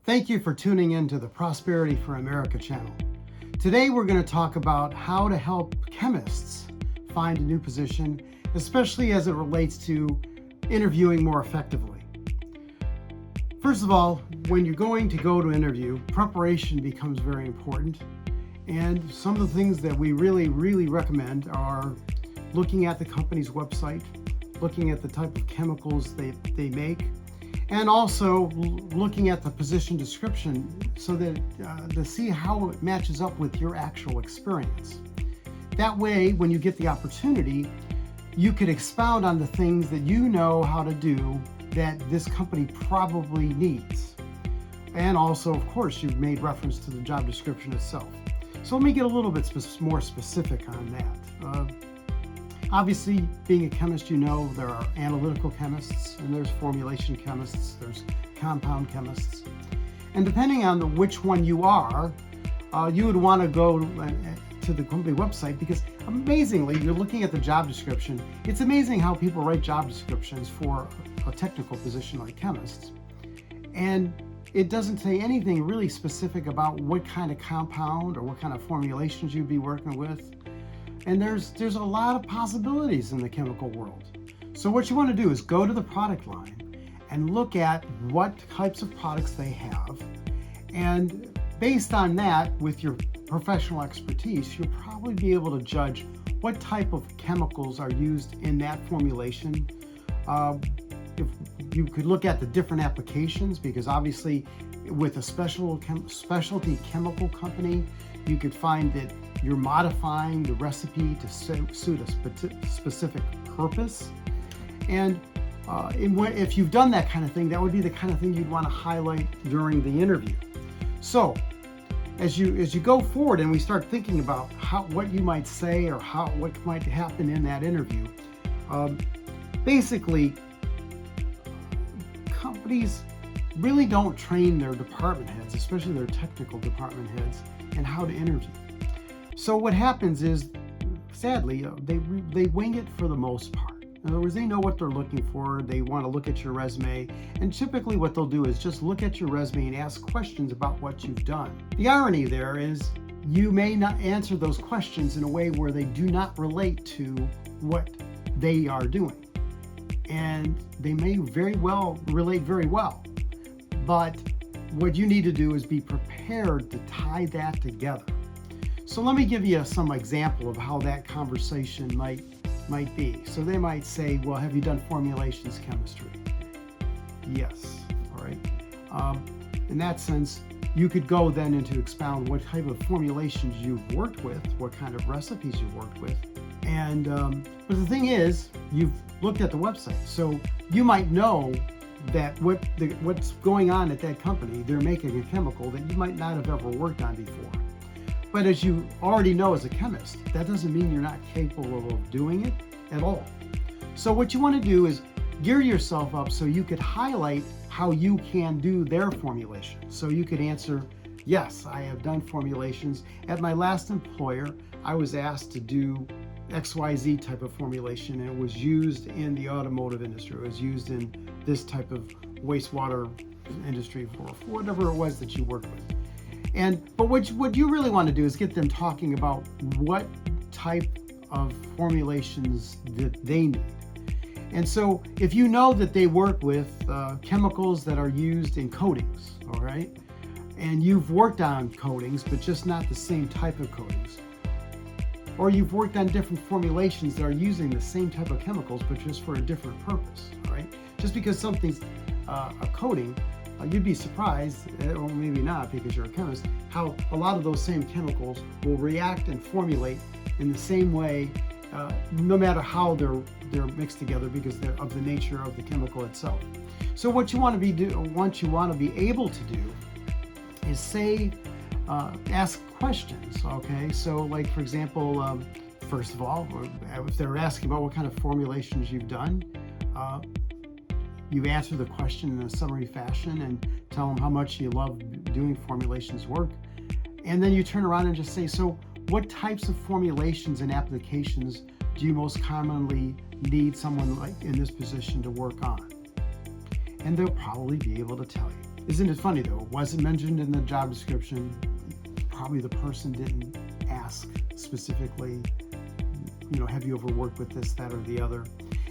Thank you for tuning in to the Prosperity for America channel. Today we're going to talk about how to help chemists find a new position, especially as it relates to interviewing more effectively. First of all, when you're going to go to interview, preparation becomes very important. And some of the things that we really recommend are looking at the company's website, looking at the type of chemicals they make, and also looking at the position description so that to see how it matches up with your actual experience. That way, when you get the opportunity, you could expound on the things that you know how to do that this company probably needs. And also, of course, you've made reference to the job description itself. So let me get a little bit more specific on that. Obviously, being a chemist, you know there are analytical chemists, and there's formulation chemists, there's compound chemists. And depending on which one you are, you would want to go to the company website, because amazingly, you're looking at the job description. It's amazing how people write job descriptions for a technical position like chemists. And it doesn't say anything really specific about what kind of compound or what kind of formulations you'd be working with. And there's a lot of possibilities in the chemical world. So what you want to do is go to the product line and look at what types of products they have. And based on that, with your professional expertise, you'll probably be able to judge what type of chemicals are used in that formulation. If you could look at the different applications, because obviously with a specialty chemical company, you could find that you're modifying the recipe to suit a specific purpose. And if you've done that kind of thing, that would be the kind of thing you'd want to highlight during the interview. So as you go forward and we start thinking about what you might say or what might happen in that interview, basically companies really don't train their department heads, especially their technical department heads, in how to interview. So what happens is, sadly, they wing it for the most part. In other words, they know what they're looking for. They want to look at your resume, and typically what they'll do is just look at your resume and ask questions about what you've done. The irony there is you may not answer those questions in a way where they do not relate to what they are doing. And they may very well relate very well. But what you need to do is be prepared to tie that together. So let me give you some example of how that conversation might be. So they might say, well, have you done formulations chemistry? Yes, all right. In that sense, you could go then into expound what type of formulations you've worked with, what kind of recipes you've worked with. And but the thing is, you've looked at the website. So you might know that what's going on at that company, they're making a chemical that you might not have ever worked on before. But as you already know as a chemist, that doesn't mean you're not capable of doing it at all. So what you want to do is gear yourself up so you could highlight how you can do their formulation. So you could answer, yes, I have done formulations. At my last employer, I was asked to do XYZ type of formulation, and it was used in the automotive industry. It was used in this type of wastewater industry for whatever it was that you worked with. But what you really want to do is get them talking about what type of formulations that they need. And so if you know that they work with chemicals that are used in coatings, all right, and you've worked on coatings, but just not the same type of coatings, or you've worked on different formulations that are using the same type of chemicals, but just for a different purpose, all right? Just because something's a coating, you'd be surprised, or maybe not because you're a chemist, how a lot of those same chemicals will react and formulate in the same way, no matter how they're mixed together, because they're of the nature of the chemical itself. So what you want to be able to do is ask questions. Okay, so like for example, first of all, if they're asking about what kind of formulations you've done, you answer the question in a summary fashion and tell them how much you love doing formulations work. And then you turn around and just say, so what types of formulations and applications do you most commonly need someone like in this position to work on? And they'll probably be able to tell you. Isn't it funny though? It wasn't mentioned in the job description. Probably the person didn't ask specifically, have you ever worked with this, that, or the other?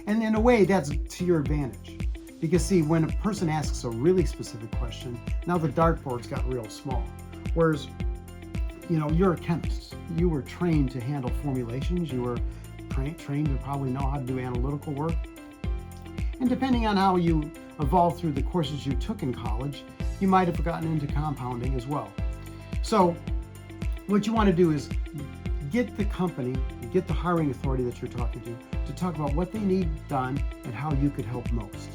And in a way, that's to your advantage. Because see, when a person asks a really specific question, now the dartboard's got real small. Whereas, you're a chemist. You were trained to handle formulations. You were trained to probably know how to do analytical work. And depending on how you evolved through the courses you took in college, you might have gotten into compounding as well. So what you want to do is get the company, get the hiring authority that you're talking to talk about what they need done and how you could help most.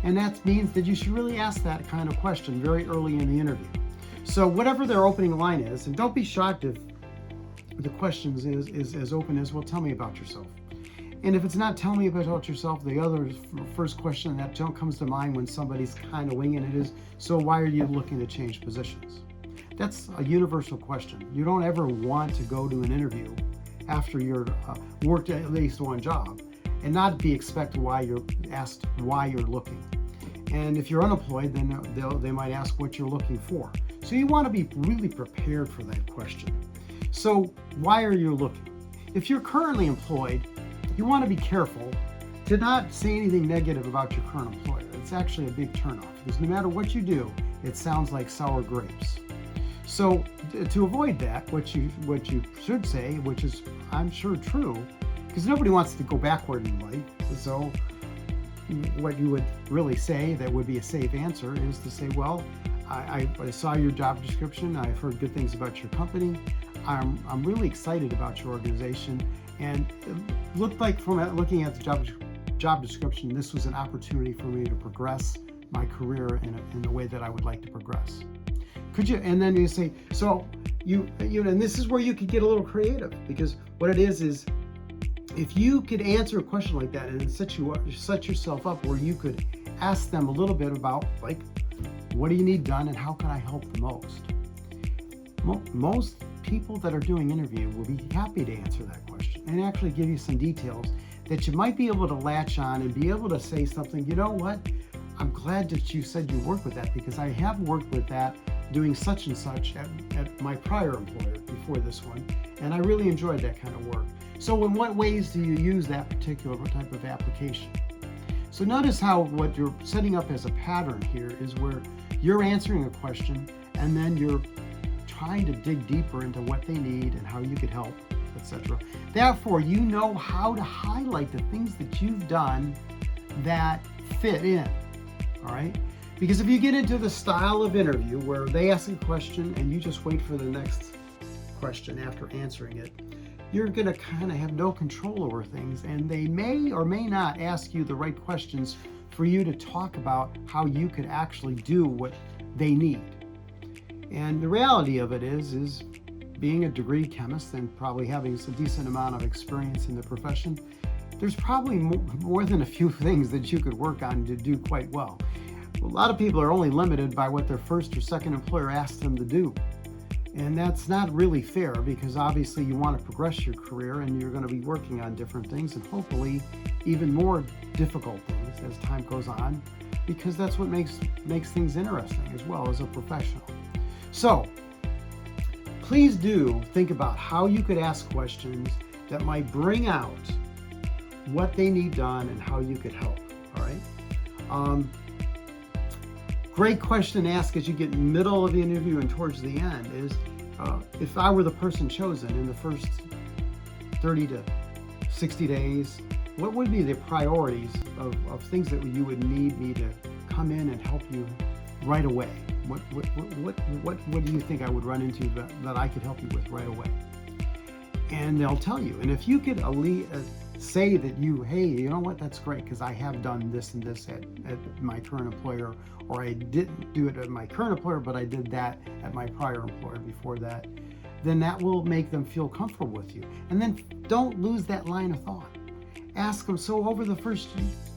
And that means that you should really ask that kind of question very early in the interview. So whatever their opening line is, and don't be shocked if the questions is as open as, well, tell me about yourself. And if it's not tell me about yourself, the other first question that comes to mind when somebody's kind of winging it is, so why are you looking to change positions? That's a universal question. You don't ever want to go to an interview after you've worked at least one job and not be asked why you're looking. And if you're unemployed, then they might ask what you're looking for. So you want to be really prepared for that question. So why are you looking? If you're currently employed, you want to be careful to not say anything negative about your current employer. It's actually a big turnoff because no matter what you do, it sounds like sour grapes. So to avoid that, what you should say, which is I'm sure true, because nobody wants to go backward in life. So what you would really say that would be a safe answer is to say, well, I saw your job description. I've heard good things about your company. I'm really excited about your organization. And it looked like from looking at the job description, this was an opportunity for me to progress my career in the way that I would like to progress. Could you? And then you say, so and this is where you could get a little creative, because what it is if you could answer a question like that and set yourself up where you could ask them a little bit about, like, what do you need done and how can I help the most? Most people that are doing interview will be happy to answer that question and actually give you some details that you might be able to latch on and be able to say something, you know what, I'm glad that you said you worked with that, because I have worked with that doing such and such at my prior employer before this one, and I really enjoyed that kind of work. So in what ways do you use that particular type of application? So notice how what you're setting up as a pattern here is where you're answering a question and then you're trying to dig deeper into what they need and how you could help, etc. Therefore, you know how to highlight the things that you've done that fit in, all right? Because if you get into the style of interview where they ask a question and you just wait for the next question after answering it, you're going to kind of have no control over things, and they may or may not ask you the right questions for you to talk about how you could actually do what they need. And the reality of it is being a degree chemist and probably having a decent amount of experience in the profession, there's probably more than a few things that you could work on to do quite well. A lot of people are only limited by what their first or second employer asked them to do. And that's not really fair, because obviously you want to progress your career and you're going to be working on different things and hopefully even more difficult things as time goes on, because that's what makes things interesting as well as a professional. So please do think about how you could ask questions that might bring out what they need done and how you could help, all right? Great question to ask as you get in the middle of the interview and towards the end is, if I were the person chosen in the first 30 to 60 days, what would be the priorities of things that you would need me to come in and help you right away? What do you think I would run into that I could help you with right away? And they'll tell you. And if you could say that hey, you know what, that's great, because I have done this and this at my current employer, or I didn't do it at my current employer, but I did that at my prior employer before that, then that will make them feel comfortable with you. And then don't lose that line of thought. Ask them, so over the first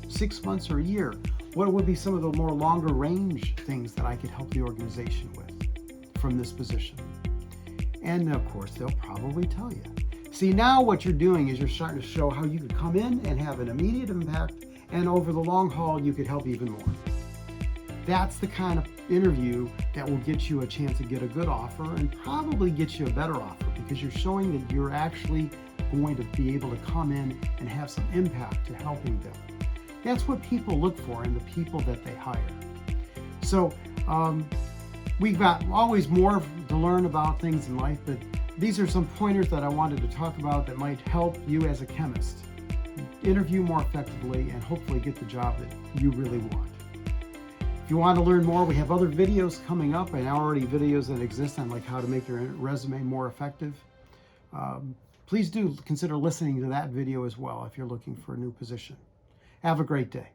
6 months or a year, what would be some of the more longer range things that I could help the organization with from this position? And of course, they'll probably tell you. See, now what you're doing is you're starting to show how you could come in and have an immediate impact, and over the long haul, you could help even more. that's the kind of interview that will get you a chance to get a good offer and probably get you a better offer, because you're showing that you're actually going to be able to come in and have some impact to helping them. That's what people look for in the people that they hire. So we've got always more to learn about things in life, but these are some pointers that I wanted to talk about that might help you as a chemist interview more effectively and hopefully get the job that you really want. If you want to learn more, we have other videos coming up, and already videos that exist on like how to make your resume more effective. Please do consider listening to that video as well if you're looking for a new position. Have a great day.